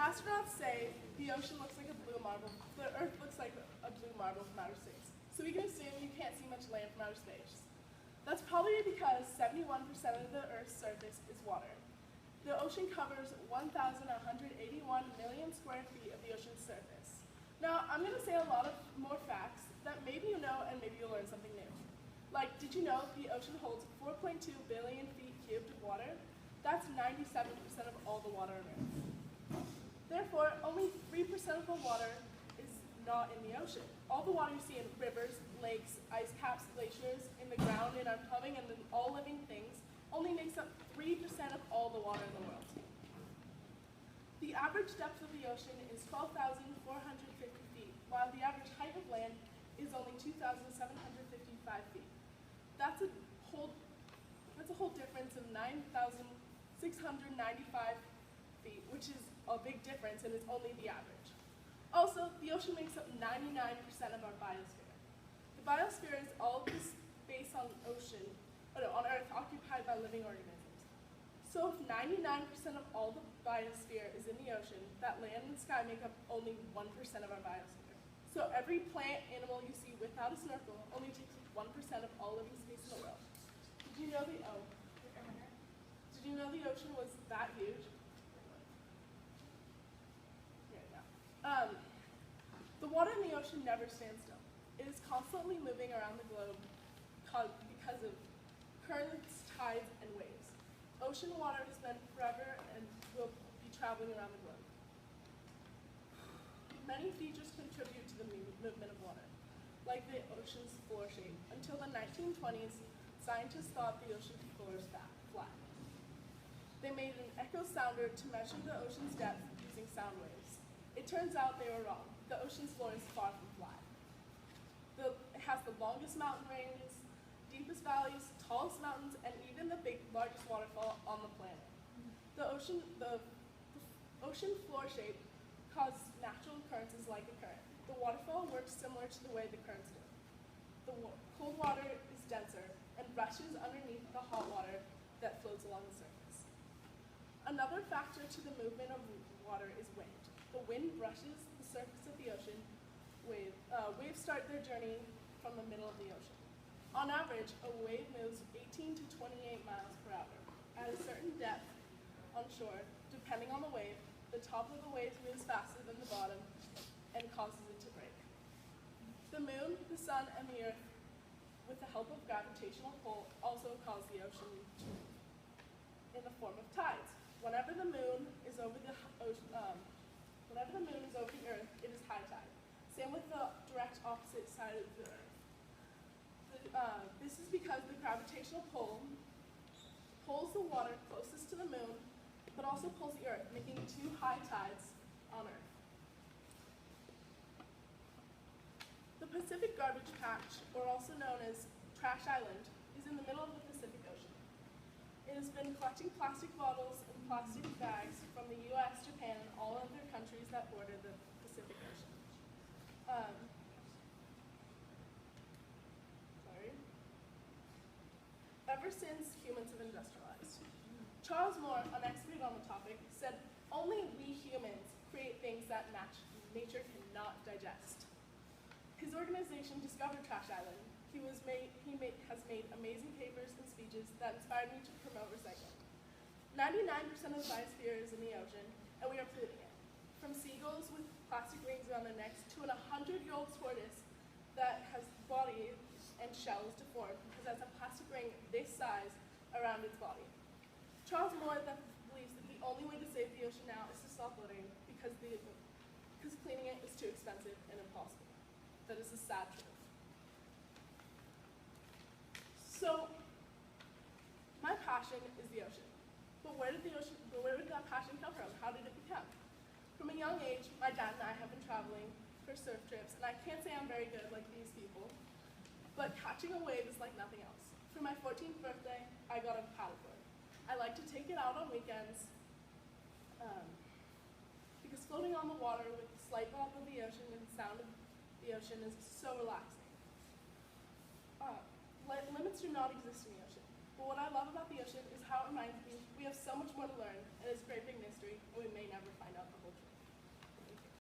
Astronauts say the ocean looks like a blue marble, the Earth looks like a blue marble from outer space. So we can assume you can't see much land from outer space. That's probably because 71% of the Earth's surface is water. The ocean covers 1,181 million square feet of the ocean's surface. Now, I'm going to say a lot of more facts that maybe you know and maybe you'll learn something new. Like, did you know the ocean holds 4.2 billion feet cubed of water? That's 97% of all the water on Earth. Therefore, only 3% of the water is not in the ocean. All the water you see in rivers, lakes, ice caps, glaciers, in the ground, in our plumbing, and in all living things only makes up 3% of all the water in the world. The average depth of the ocean is 12,450 feet, while the average height of land is only 2,755 feet. That's a whole difference of 9,695 feet, which is a big difference, and it's only the average. Also, the ocean makes up 99% of our biosphere. The biosphere is all the space on Earth occupied by living organisms. So if 99% of all the biosphere is in the ocean, that land and sky make up only 1% of our biosphere. So every plant, animal you see without a snorkel only takes up 1% of all living space in the world. Did you know the ocean was that huge? The water in the ocean never stands still. It is constantly moving around the globe because of currents, tides, and waves. Ocean water has been forever and will be traveling around the globe. Many features contribute to the movement of water, like the ocean's floor shape. Until the 1920s, scientists thought the ocean floor was flat. They made an echo sounder to measure the ocean's depth using sound waves. It turns out they were wrong. The ocean's floor is far from flat. It has the longest mountain ranges, deepest valleys, tallest mountains, and even the largest waterfall on the planet. The ocean floor shape causes natural occurrences like a current. The waterfall works similar to the way the currents do. The cold water is denser and rushes underneath the hot water that floats along the surface. Another factor to the movement of water is wind. The wind brushes the surface of the ocean. Waves start their journey from the middle of the ocean. On average, a wave moves 18 to 28 miles per hour. At a certain depth on shore, depending on the wave, the top of the wave moves faster than the bottom and causes it to break. The moon, the sun, and the earth, with the help of gravitational pull, also cause the ocean to move in the form of tides. Whenever the moon is over the earth, it is high tide. Same with the direct opposite side of the earth. This is because the gravitational pull pulls the water closest to the moon, but also pulls the earth, making two high tides on earth. The Pacific Garbage Patch, or also known as Trash Island, is in the middle of the Pacific Ocean. It has been collecting plastic bottles and plastic bags from the US, Japan, and all other countries that border the Pacific Ocean. Ever since humans have industrialized. Charles Moore, an expert on the topic, said, "Only we humans create things that nature cannot digest." His organization discovered Trash Island. He has made amazing papers and speeches that inspired me to promote recycling. 99% of the biosphere is in the ocean, and we are polluting it. From seagulls with plastic rings around their necks to an 100-year-old tortoise that has body and shell is deformed because it has a plastic ring this size around its body. Charles Moore believes that the only way to save the ocean now is to stop littering because cleaning it is too expensive and impossible. That is a sad truth. So, my passion is the ocean. But where did that passion come from? How did it become? From a young age, my dad and I have been traveling for surf trips, and I can't say I'm very good like these people, but catching a wave is like nothing else. For my 14th birthday, I got a paddleboard. I like to take it out on weekends because floating on the water with the slight bump of the ocean and the sound of the ocean is so relaxing. Limits do not exist in the ocean, but what I love about the ocean is how it reminds me we have so much more to learn, and it's a great big